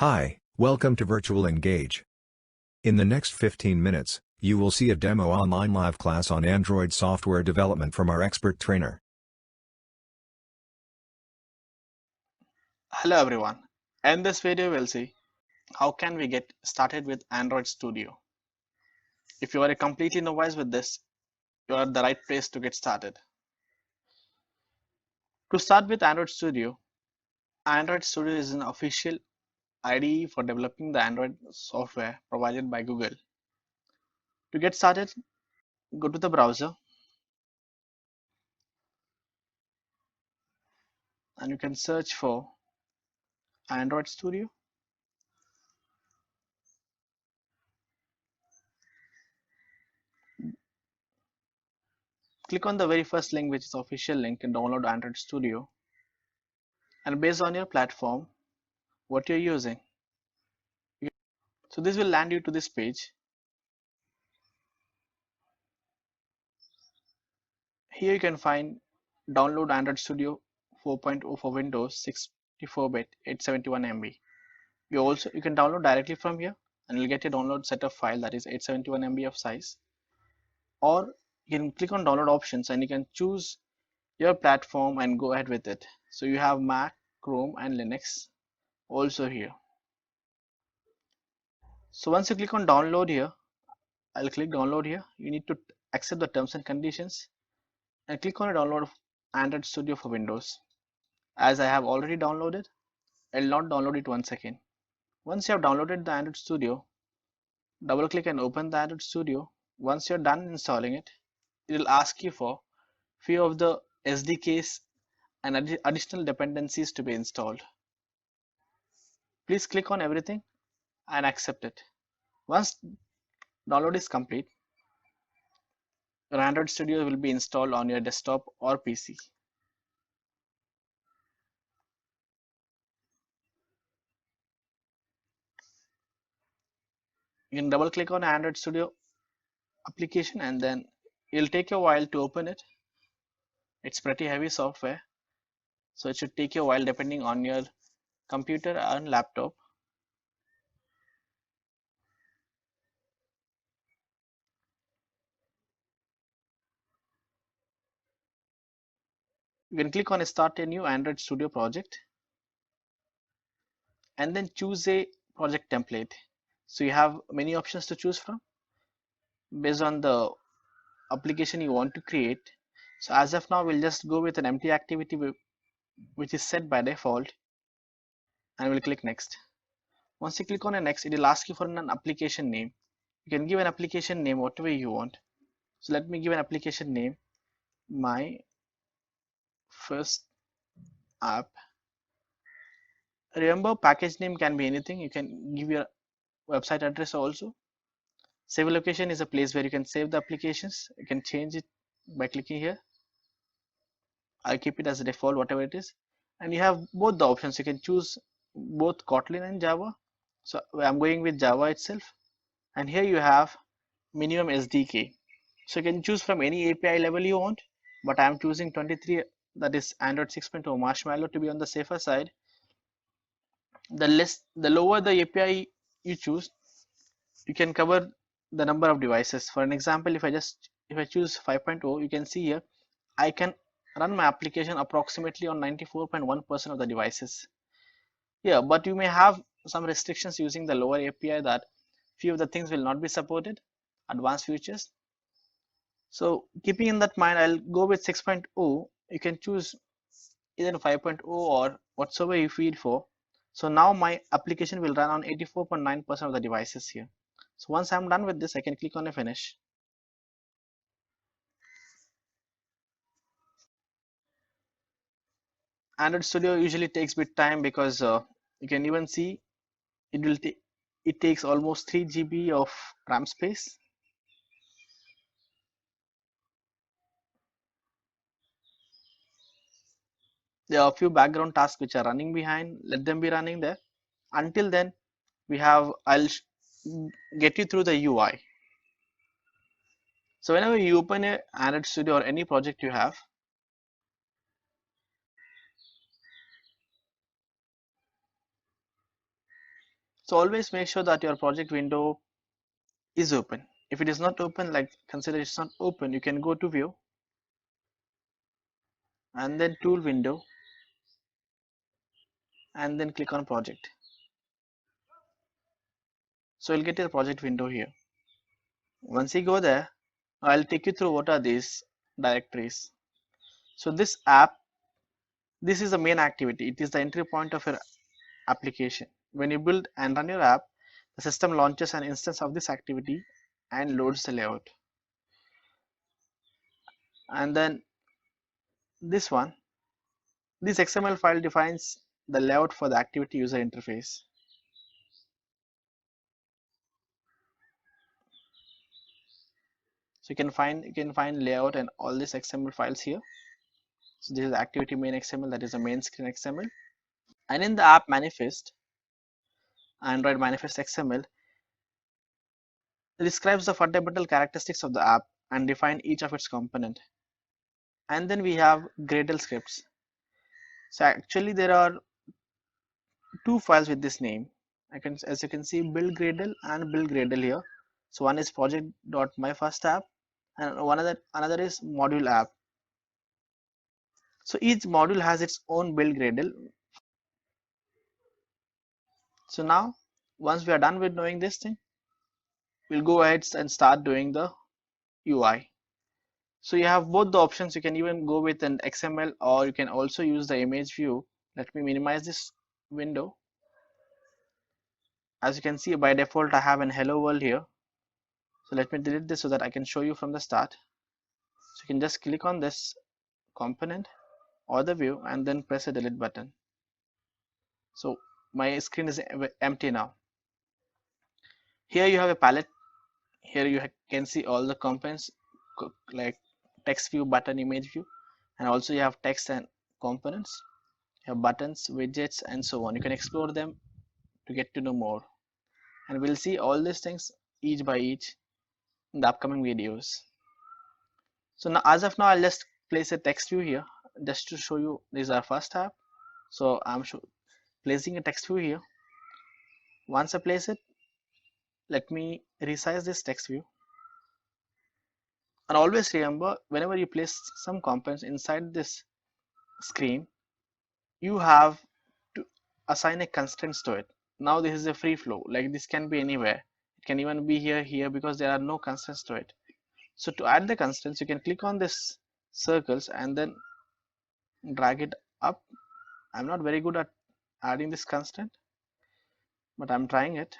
Hi, welcome to Virtual Engage. In the next 15 minutes, you will see a demo online live class on Android software development from our expert trainer. Hello everyone. In this video we'll see how can we get started with Android Studio. If you are a completely novice with this, you are at the right place to get started. To start with Android Studio is an official IDE for developing the Android software provided by Google. To get started, go to the browser and you can search for Android Studio. Click on the very first link, which is the official link, and download Android Studio. And based on your platform, what you're using. So this will land you to this page. Here you can find download Android Studio 4.0 for Windows 64-bit 871 MB. You can download directly from here and you'll get a download setup file that is 871 MB of size. Or you can click on download options and you can choose your platform and go ahead with it. So you have Mac, Chrome and Linux also here. So once you click on download here, I'll click download here. You need to accept the terms and conditions and click on a download of Android Studio for Windows. As I have already downloaded, I'll not download it once again. Once you have downloaded the Android Studio, double click and open the Android Studio. Once you're done installing it, it will ask you for few of the SDKs and additional dependencies to be installed. Please click on everything and accept it. Once download is complete, your Android Studio will be installed on your desktop or PC. You can double click on Android Studio application and then it'll take a while to open it. It's pretty heavy software, so it should take you a while depending on your computer and laptop. You can click on start a new Android Studio project and then choose a project template. So you have many options to choose from based on the application you want to create. So as of now, we'll just go with an empty activity which is set by default and we'll click next. Once you click on a next, it will ask you for an application name. You can give an application name whatever you want. So let me give an application name, my first app. Remember, package name can be anything. You can give your website address also. Save location is a place where you can save the applications. You can change it by clicking here. I'll keep it as a default, whatever it is. And you have both the options. You can choose both Kotlin and Java. So I'm going with Java itself. And here you have minimum SDK. So you can choose from any API level you want, but I'm choosing 23, that is Android 6.0 Marshmallow, to be on the safer side. The lower the API you choose, you can cover the number of devices. For an example, if I choose 5.0, you can see here I can run my application approximately on 94.1% of the devices. Yeah, but you may have some restrictions using the lower API, that few of the things will not be supported, advanced features. So keeping in that mind, I'll go with 6.0. You can choose either 5.0 or whatsoever you feel for. So now my application will run on 84.9% of the devices here. So once I'm done with this, I can click on a finish. Android Studio usually takes bit time because you can even see it takes almost 3 GB of RAM space. There are a few background tasks which are running behind. Let them be running there. Until then, I'll get you through the UI. So whenever you open a Android Studio or any project you have, So always make sure that your project window is open. If it is not open, like consider it's not open, you can go to view and then tool window and then click on project. So you'll get your project window here. Once you go there, I'll take you through what are these directories. So this app, this is the main activity. It is the entry point of your application. When you build and run your app, the system launches an instance of this activity and loads the layout. And then this one, this XML file defines the layout for the activity user interface. So you can find layout and all these XML files here. So this is the activity main XML, that is the main screen XML. And in the app manifest, Android manifest XML, it describes the fundamental characteristics of the app and define each of its component. And then we have Gradle scripts. So actually there are two files with this name. As you can see, build Gradle and build Gradle here. So one is project.myfirstapp and another is module app. So each module has its own build Gradle. So now once we are done with knowing this thing, we'll go ahead and start doing the UI. So you have both the options. You can even go with an XML or you can also use the image view. Let me minimize this window. As you can see, by default I have an hello world here. So let me delete this so that I can show you from the start. So you can just click on this component or the view and then press a delete button. So my screen is empty now. Here you have a palette. Here you can see all the components like text view, button, image view, and also you have text and components. You have buttons, widgets, and so on. You can explore them to get to know more. And we'll see all these things each by each in the upcoming videos. So now, as of now, I'll just place a text view here just to show you this is our first app. So I'm placing a text view here. Once I place it, let me resize this text view. And always remember, whenever you place some components inside this screen, you have to assign a constraints to it. Now this is a free flow, like this can be anywhere. It can even be here because there are no constraints to it. So to add the constraints, you can click on this circles and then drag it up. I'm not very good at adding this constraint, but I'm trying it.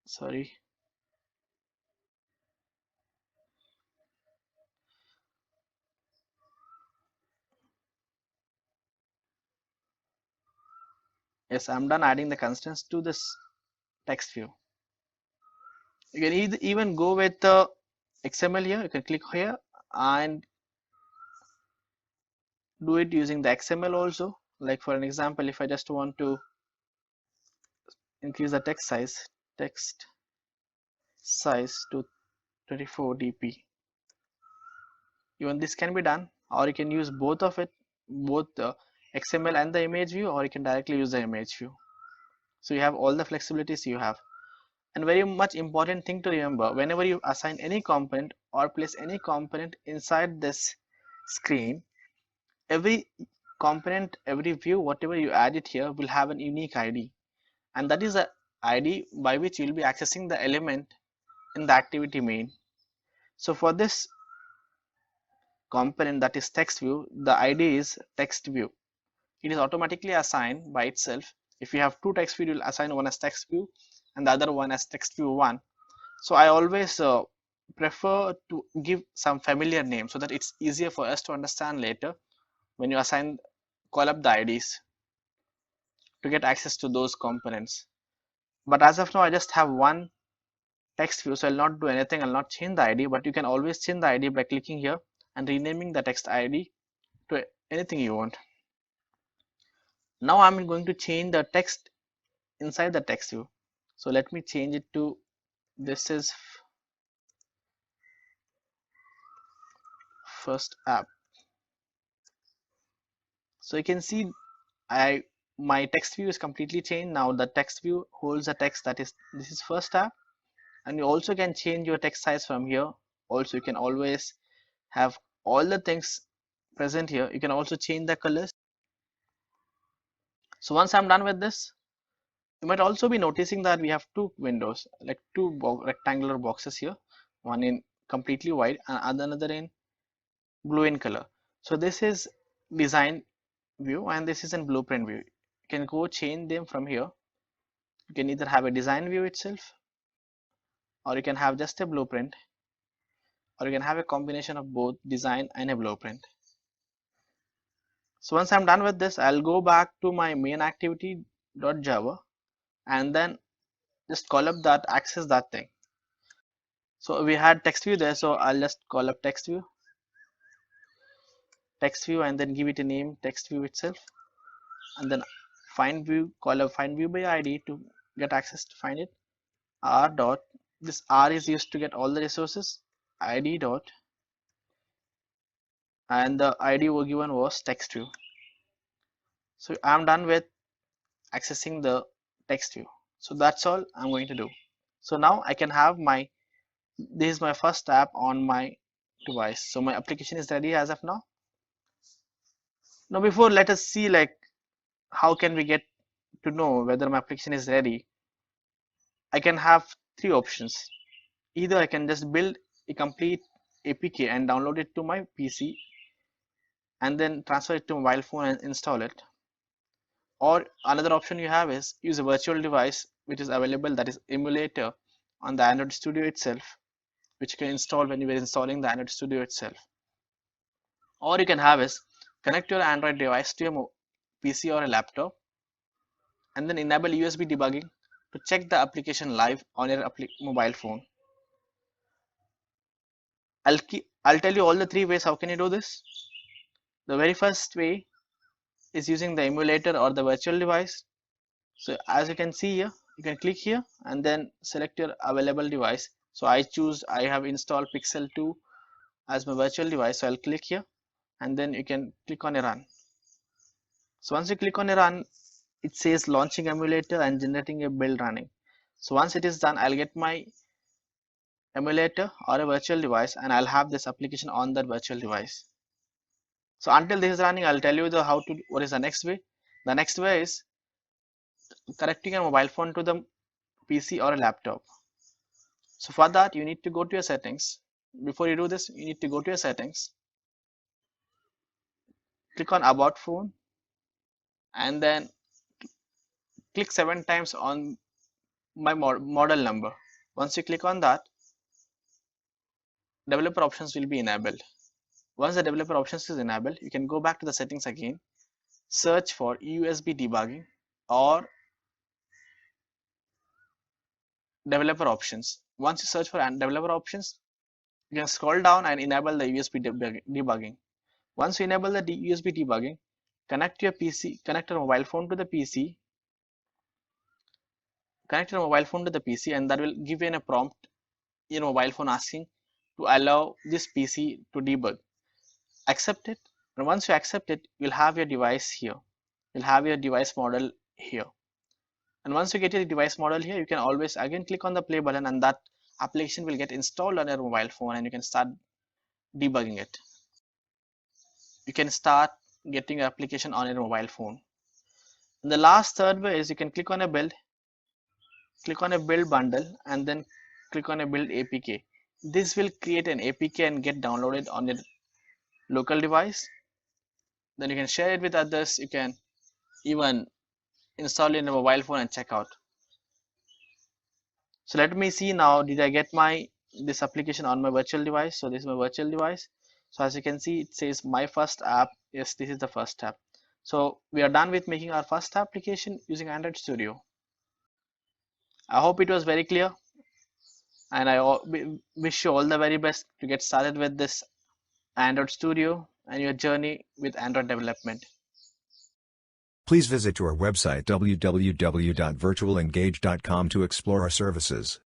Sorry. Yes, I'm done adding the constraints to this text view. You can even go with the XML here. You can click here and do it using the XML also. Like for an example, if I just want to increase the text size to 24 dp, even this can be done, or you can use both of it, both the XML and the image view, or you can directly use the image view. So you have all the flexibilities you have. And very much important thing to remember, whenever you assign any component or place any component inside this screen, every component, every view, whatever you add it here will have an unique ID, and that is the ID by which you will be accessing the element in the activity main. So for this component, that is text view, the ID is text view. It is automatically assigned by itself. If you have two text view, you will assign one as text view and the other one as text view 1. So I always prefer to give some familiar name so that it's easier for us to understand later when you call up the IDs to get access to those components. But as of now, I just have one text view, so I'll not do anything. I'll not change the ID, but you can always change the ID by clicking here and renaming the text ID to anything you want. Now I'm going to change the text inside the text view. So let me change it to, this is first app. So you can see I my text view is completely changed. Now the text view holds the text that is, this is first tab, and you also can change your text size from here. Also, you can always have all the things present here. You can also change the colors. So once I'm done with this, you might also be noticing that we have two windows, like two rectangular boxes here, one in completely white and another in blue in color. So this is design view and this is in blueprint view. You can go change them from here. You can either have a design view itself, or you can have just a blueprint, or you can have a combination of both design and a blueprint. So once I'm done with this, I'll go back to my main activity.java and then just call up that, access that thing. So we had text view there, so I'll just call up text view, and then give it a name, text view itself, and then find view, call up find view by ID to get access to find it. R dot, this R is used to get all the resources, ID dot, and the ID given was text view. So I'm done with accessing the text view. So that's all I'm going to do. So now I can have my, this is my first app on my device. So my application is ready as of now. Now before, let us see like how can we get to know whether my application is ready. I can have three options. Either I can just build a complete APK and download it to my PC and then transfer it to a mobile phone and install it. Or another option you have is use a virtual device which is available, that is emulator on the Android Studio itself, which you can install when you are installing the Android Studio itself. Or you can have is connect your Android device to your PC or a laptop and then enable USB debugging to check the application live on your mobile phone. I'll tell you all the three ways how can you do this. The very first way is using the emulator or the virtual device. So as you can see here, you can click here and then select your available device. So I have installed Pixel 2 as my virtual device. So I'll click here and then you can click on a run. So once you click on a run, it says launching emulator and generating a build running. So once it is done, I'll get my emulator or a virtual device and I'll have this application on that virtual device. So until this is running, I'll tell you what is the next way. The next way is connecting a mobile phone to the PC or a laptop. So for that, you need to go to your settings. Before you do this, you need to go to your settings, click on about phone, and then click 7 times on my model number. Once you click on that, developer options will be enabled. Once the developer options is enabled, you can go back to the settings again, search for USB debugging or developer options. Once you search for developer options, you can scroll down and enable the USB debugging. Once you enable the USB debugging, connect your mobile phone to the PC. Connect your mobile phone to the PC, and that will give you a prompt in your mobile phone asking to allow this PC to debug. Accept it, and once you accept it, you'll have your device here. You'll have your device model here. And once you get your device model here, you can always again click on the play button and that application will get installed on your mobile phone and you can start debugging it. You can start getting your application on your mobile phone. And the last third way is you can click on a build bundle and then click on a build APK. This will create an APK and get downloaded on your local device. Then you can share it with others. You can even install it in a mobile phone and check out. So let me see now, did I get this application on my virtual device? So this is my virtual device. So as you can see, it says my first app. Yes, this is the first app. So we are done with making our first application using Android Studio. I hope it was very clear, and I wish you all the very best to get started with this Android Studio and your journey with Android development. Please visit our website www.virtualengage.com to explore our services.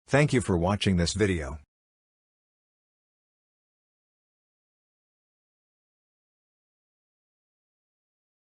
Thank you for watching this video.